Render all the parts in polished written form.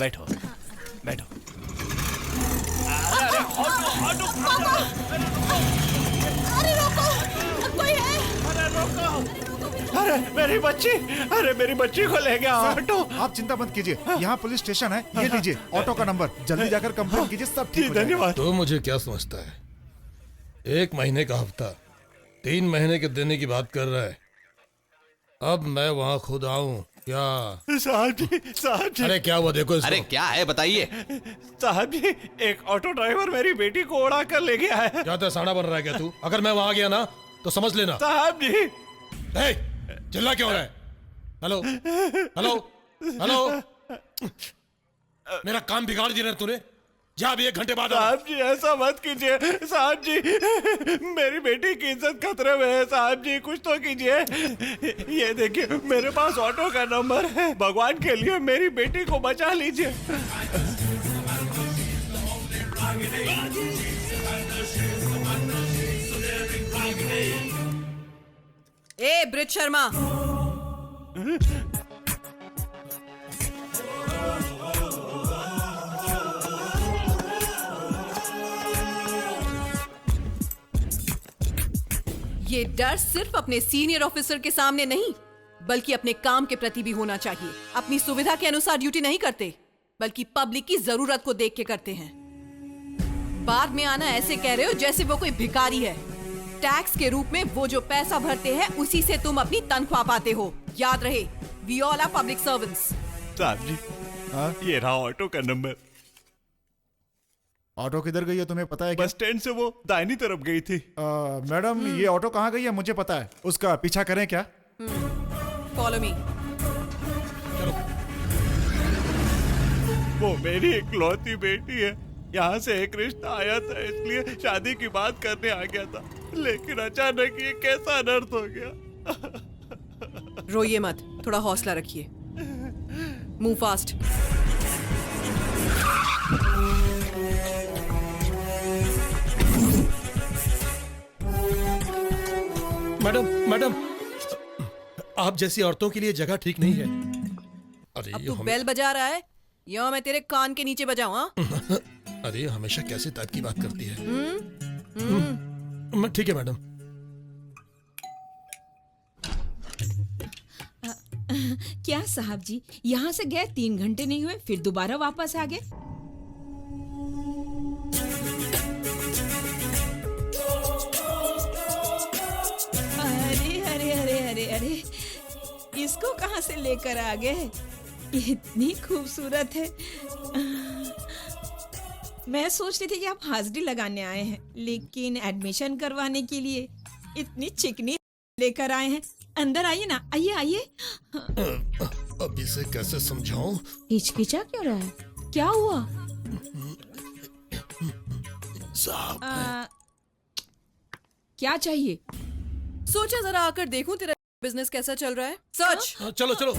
बैठो बैठो। अरे रोको, कोई है? अरे मेरी बच्ची, अरे मेरी बच्ची को ले गया ऑटो। आप चिंता मत कीजिए, यहाँ पुलिस स्टेशन है, ये लीजिए ऑटो का नंबर, जल्दी जाकर कंप्लेन कीजिए, सब ठीक हो जाएगा। धन्यवाद। तो मुझे क्या समझता है, 1 महीने का हफ्ता 3 महीने के देने की बात कर रहा है। अब मैं वहाँ खुद आऊँ क्या? साहब जी, साहब जी। अरे क्या हुआ, देखो इसको। अरे क्या है बताइए। साहब जी, एक ऑटो ड्राइवर मेरी बेटी को उड़ा कर ले गया है। क्या साड़ा बन रहा है क्या तू? अगर मैं वहाँ गया ना तो समझ लेना। साहब जी। हे, चिल्ला क्यों रहा है? हेलो हेलो हेलो, मेरा काम बिगाड़ दिया तूने। जा अभी 1 घंटे बाद। साहब जी ऐसा मत कीजिए साहब जी, मेरी बेटी की इज्जत खतरे में है। साहब जी कुछ तो कीजिए। ये देखिए मेरे पास ऑटो का नंबर है, भगवान के लिए मेरी बेटी को बचा लीजिए। ए ब्रिज शर्मा, ये डर सिर्फ अपने सीनियर ऑफिसर के सामने नहीं, बल्कि अपने काम के प्रति भी होना चाहिए। अपनी सुविधा के अनुसार ड्यूटी नहीं करते, बल्कि पब्लिक की जरूरत को देख के करते हैं। बाद में आना ऐसे कह रहे हो जैसे वो कोई भिखारी है। टैक्स के रूप में वो जो पैसा भरते हैं उसी से तुम अपनी तनख्वाह पाते हो। याद रहे, we all are public servants. साहब जी, ये रहा ऑटो का नंबर। ऑटो किधर गई है तुम्हें पता है क्या? बस स्टैंड से वो दाहिनी तरफ गई थी। मैडम ये ऑटो कहाँ गई है मुझे पता है, उसका पीछा करें क्या? Follow me. वो मेरी इकलौती बेटी है। यहाँ से एक रिश्ता आया था, इसलिए शादी की बात करने आ गया था, लेकिन अचानक ये कैसा अनर्थ हो गया। रोइए मत, थोड़ा हौसला रखिए। Move fast. मैडम मैडम, आप जैसी औरतों के लिए जगह ठीक नहीं है। अरे अब तू बेल बजा रहा है या मैं तेरे कान के नीचे बजाऊं? हाँ? अरे हमेशा कैसे टाइप की बात करती है। ठीक है मैडम। क्या साहब जी, यहाँ से गए 3 घंटे नहीं हुए, फिर दोबारा वापस आ गए? अरे अरे अरे अरे अरे, इसको कहाँ से लेकर आ गए? इतनी खूबसूरत है। मैं सोच रही थी कि आप हाजिरी लगाने आए हैं, लेकिन एडमिशन करवाने के लिए इतनी चिकनी लेकर आए हैं। अंदर आइए ना, आइए आइए। अब इसे कैसे समझाऊं? हिचकिचा क्यों रहा है? क्या हुआ? साहब क्या चाहिए? सोचा जरा आकर देखूं तेरा बिजनेस कैसा चल रहा है। सच। चलो चलो।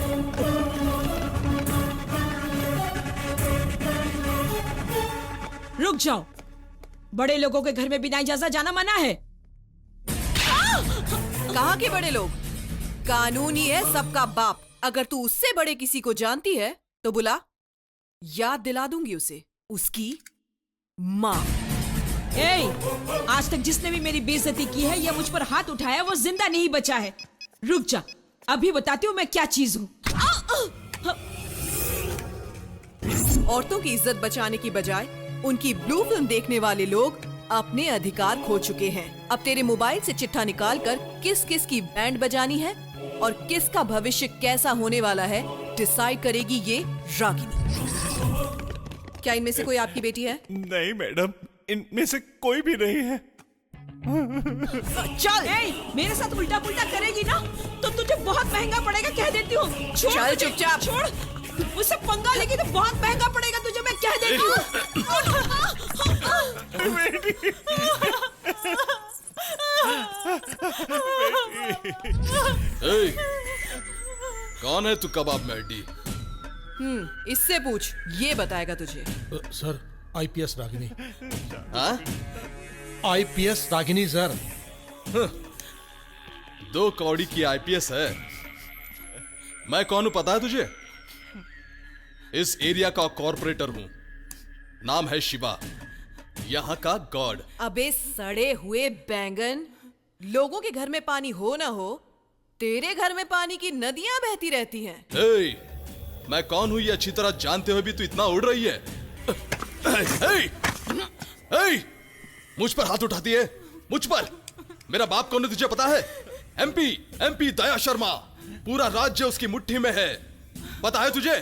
रुक जाओ, बड़े लोगों के घर में बिना इजाजत जाना मना है। कहाँ के बड़े लोग? कानूनी है सबका बाप। अगर तू उससे बड़े किसी को जानती है तो बुला, याद दिला दूंगी उसे उसकी माँ। आज तक जिसने भी मेरी बेइज्जती की है या मुझ पर हाथ उठाया वो जिंदा नहीं बचा है। रुक जा, अभी बताती हूँ मैं क्या चीज हूँ। औरतों की इज्जत बचाने की बजाय उनकी ब्लू फिल्म देखने वाले लोग अपने अधिकार खो चुके हैं। अब तेरे मोबाइल से चिट्ठा निकालकर किस किस की बैंड बजानी है और किसका भविष्य कैसा होने वाला है डिसाइड करेगी ये रागिनी। क्या इनमें से कोई आपकी बेटी है? नहीं मैडम, इनमें से कोई भी नहीं है। चल, मेरे साथ उल्टा पुल्टा करेगी ना तो तुझे बहुत महंगा पड़ेगा, कह देती हूँ। चल चुपचाप। छोड़, मुझसे पंगा लेगी तो बहुत महंगा पड़ेगा तुझे, मैं कह देती हूँ। कौन है तू कबाब मैडी? इससे पूछ, ये बताएगा तुझे। Sir, IPS Ragini. हाँ? IPS Ragini sir. 2 कौड़ी की आईपीएस है। मैं कौन हूं पता है तुझे? इस एरिया का कॉर्पोरेटर हूं। नाम है शिवा, यहाँ का गॉड। अबे सड़े हुए बैंगन, लोगों के घर में पानी हो ना हो, तेरे घर में पानी की नदियां बहती रहती हैं। हे, मैं कौन हूं ये अच्छी तरह जानते हुए भी तू इतना उड़ रही है। हे, हे, मुझ पर हाथ उठाती है, मुझ पर। मेरा बाप कौन है तुझे पता है? एमपी दया शर्मा। पूरा राज्य उसकी मुट्ठी में है, पता है तुझे?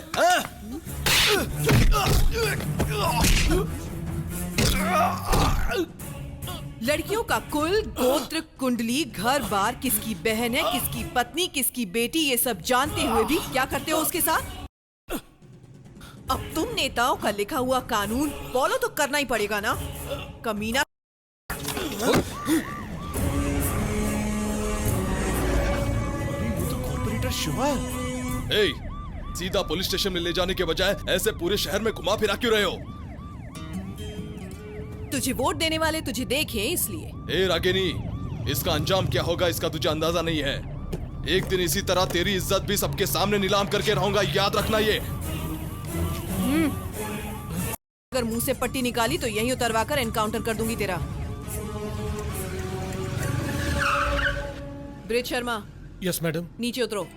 लड़कियों का कुल, गोत्र, कुंडली, घर बार, किसकी बहन है, किसकी पत्नी, किसकी बेटी, ये सब जानते हुए भी क्या करते हो उसके साथ? अब तुम नेताओं का लिखा हुआ कानून फॉलो तो करना ही पड़ेगा ना, कमीना। कॉर्पोरेटर शिवा है। हे, सीधा पुलिस स्टेशन में ले जाने के बजाय ऐसे पूरे शहर में घुमा फिरा क्यों रहे हो? तुझे वोट देने वाले तुझे देखें इसलिए। ए रागिनी, इसका अंजाम क्या होगा इसका तुझे अंदाजा नहीं है। एक दिन इसी तरह तेरी इज्जत भी सबके सामने नीलाम करके रहूंगा, याद रखना ये। अगर मुंह से पट्टी निकाली तो यहीं उतरवा कर एनकाउंटर कर दूंगी तेरा। Bridge Sharma, yes madam. नीचे उतरो।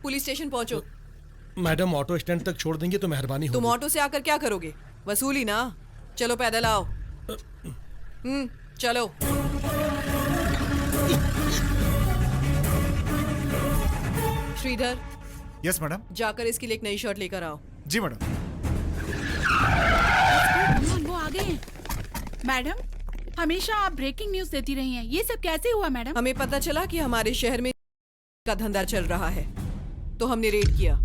पुलिस स्टेशन पहुंचो। मैडम ऑटो स्टैंड तक छोड़ देंगे तो मेहरबानी तुम होगी। ऑटो से आकर क्या करोगे? वसूली ना। चलो पैदल आओ। चलो। Shridhar, yes madam. जाकर इसके लिए एक नई शर्ट लेकर आओ। जी मैडम। वो आ गए हैं। मैडम, हमेशा आप ब्रेकिंग न्यूज देती रही हैं। ये सब कैसे हुआ मैडम? हमें पता चला कि हमारे शहर में का धंधा चल रहा है, तो हमने रेड किया।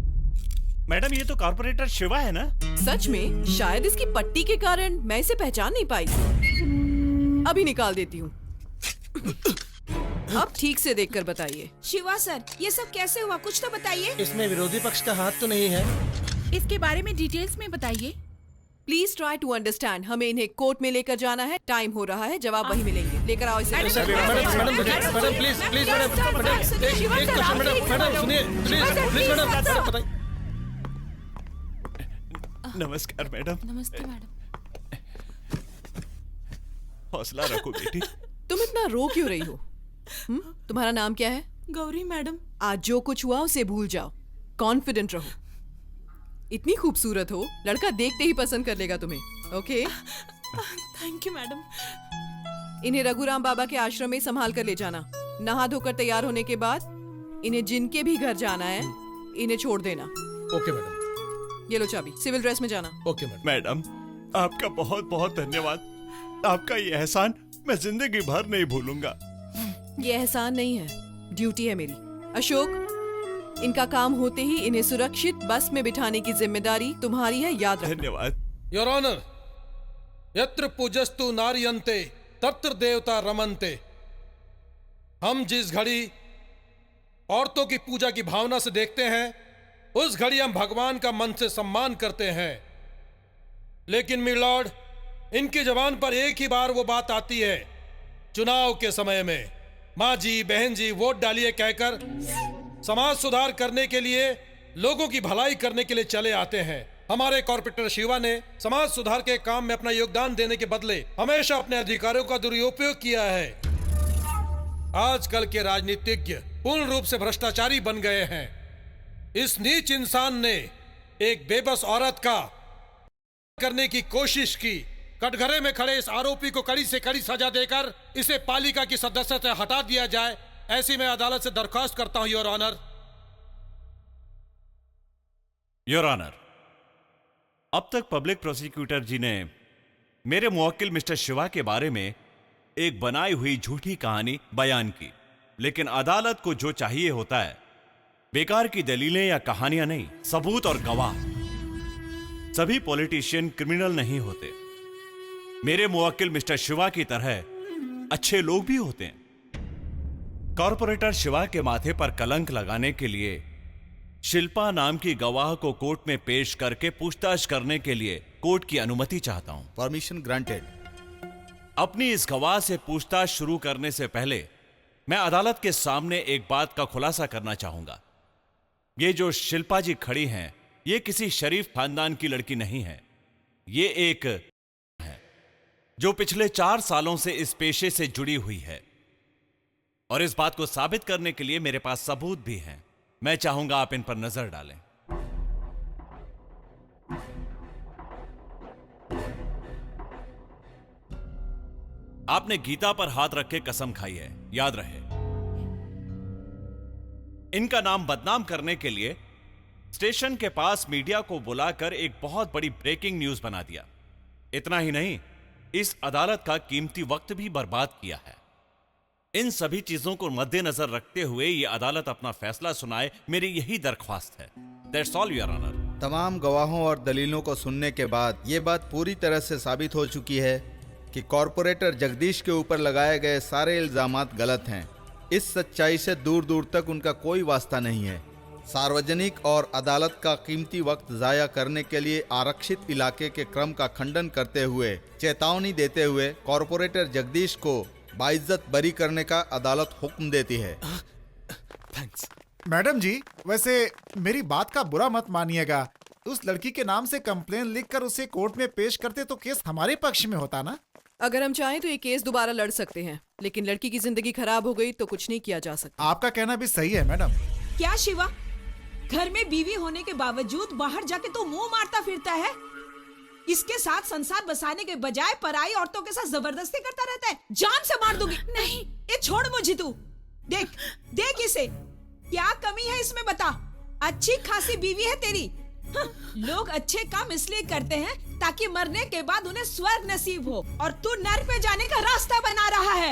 मैडम, ये तो कॉर्पोरेटर शिवा है ना? सच में? शायद इसकी पट्टी के कारण मैं इसे पहचान नहीं पाई। अभी निकाल देती हूँ। अब ठीक से देखकर बताइए। शिवा सर, ये सब कैसे हुआ, कुछ तो बताइए। इसमें विरोधी पक्ष का हाथ तो नहीं है? इसके बारे में डिटेल्स में बताइए। Please try to understand. हमें इन्हें कोर्ट में लेकर जाना है, टाइम हो रहा है, जवाब वहीं मिलेंगे। लेकर आओ इसे। मैडम प्लीज प्लीज मैडम सुनिए प्लीज मैडम बताइए। नमस्कार मैडम। नमस्ते मैडम। हौसला रखो बेटी। तुम इतना रो क्यों रही हो? तुम्हारा नाम क्या है? गौरी मैडम। आज जो कुछ हुआ उसे भूल जाओ, कॉन्फिडेंट रहो। इतनी खूबसूरत हो, लड़का देखते ही पसंद कर लेगा तुम्हें। ओके? Thank you madam. इन्हें रघुराम बाबा के आश्रम में संभाल कर ले जाना। नहा धोकर तैयार होने के बाद इन्हें जिनके भी घर जाना है, इन्हें छोड़ देना। Okay madam. ये लो चाबी, सिविल ड्रेस में जाना। Okay madam. मैडम, आपका बहुत बहुत धन्यवाद। आपका ये एहसान मैं जिंदगी भर नहीं भूलूंगा। ये एहसान नहीं है, ड्यूटी है मेरी। अशोक, इनका काम होते ही इन्हें सुरक्षित बस में बिठाने की जिम्मेदारी तुम्हारी है, याद रखना। धन्यवाद। योर ऑनर, यत्र पूजस्तु नारियन्ते तत्र देवता रमन्ते। हम जिस घड़ी औरतों की पूजा की भावना से देखते हैं, उस घड़ी हम भगवान का मन से सम्मान करते हैं। लेकिन मिलॉर्ड, इनकी जबान पर एक ही बार वो बात आती है, चुनाव के समय में माँ जी, बहन जी, वोट डालिए कहकर समाज सुधार करने के लिए, लोगों की भलाई करने के लिए चले आते हैं। हमारे कॉर्पोरेटर शिवा ने समाज सुधार के काम में अपना योगदान देने के बदले हमेशा अपने अधिकारों का दुरुपयोग किया है। आजकल के राजनीतिज्ञ पूर्ण रूप से भ्रष्टाचारी बन गए हैं। इस नीच इंसान ने एक बेबस औरत का करने की कोशिश की। कटघरे में खड़े इस आरोपी को कड़ी से कड़ी सजा देकर इसे पालिका की सदस्यता से हटा दिया जाए, ऐसी मैं अदालत से दरख्वास्त करता हूं योर ऑनर। योर ऑनर, अब तक पब्लिक प्रोसिक्यूटर जी ने मेरे मुवक्किल मिस्टर शिवा के बारे में एक बनाई हुई झूठी कहानी बयान की, लेकिन अदालत को जो चाहिए होता है, बेकार की दलीलें या कहानियां नहीं, सबूत और गवाह। सभी पॉलिटिशियन क्रिमिनल नहीं होते। मेरे मुवक्किल मिस्टर शिवा की तरह अच्छे लोग भी होते हैं। कॉर्पोरेटर शिवा के माथे पर कलंक लगाने के लिए शिल्पा नाम की गवाह को कोर्ट में पेश करके पूछताछ करने के लिए कोर्ट की अनुमति चाहता हूं। Permission granted. अपनी इस गवाह से पूछताछ शुरू करने से पहले मैं अदालत के सामने एक बात का खुलासा करना चाहूंगा। ये जो शिल्पा जी खड़ी हैं, ये किसी शरीफ खानदान की लड़की नहीं है। ये एक है जो पिछले 4 सालों से इस पेशे से जुड़ी हुई है, और इस बात को साबित करने के लिए मेरे पास सबूत भी हैं। मैं चाहूंगा आप इन पर नजर डालें। आपने गीता पर हाथ रख के कसम खाई है, याद रहे। इनका नाम बदनाम करने के लिए स्टेशन के पास मीडिया को बुलाकर एक बहुत बड़ी ब्रेकिंग न्यूज बना दिया। इतना ही नहीं, इस अदालत का कीमती वक्त भी बर्बाद किया है। इन सभी चीजों को मद्देनजर रखते हुए यह अदालत अपना फैसला सुनाए, मेरी यही दरख्वास्त है। That's all your honour. तमाम गवाहों और दलीलों को सुनने के बाद ये बात पूरी तरह से साबित हो चुकी है कि कॉरपोरेटर जगदीश के ऊपर लगाए गए सारे इल्जामात गलत हैं। इस सच्चाई से दूर दूर तक उनका कोई वास्ता नहीं है। सार्वजनिक और अदालत का कीमती वक्त जाया करने के लिए आरक्षित इलाके के क्रम का खंडन करते हुए चेतावनी देते हुए कॉरपोरेटर जगदीश को बाइज्जत बरी करने का अदालत हुक्म देती है। थैंक्स। मैडम जी, वैसे मेरी बात का बुरा मत मानिएगा। उस लड़की के नाम से कंप्लेन लिखकर उसे कोर्ट में पेश करते तो केस हमारे पक्ष में होता ना। अगर हम चाहें तो ये केस दोबारा लड़ सकते हैं, लेकिन लड़की की जिंदगी खराब हो गई तो कुछ नहीं किया जा सकता। आपका कहना भी सही है मैडम। क्या शिवा, घर में बीवी होने के बावजूद बाहर जाके तो मुंह मारता फिरता है? इसके साथ संसार बसाने के बजाय पराई औरतों के साथ जबरदस्ती करता रहता है। जान से मार दूंगी। नहीं। ये छोड़ मुझे तू। देख देख इसे, क्या कमी है इसमें बता। अच्छी खासी बीवी है तेरी। लोग अच्छे काम इसलिए करते हैं ताकि मरने के बाद उन्हें स्वर्ग नसीब हो, और तू नर्क में जाने का रास्ता बना रहा है।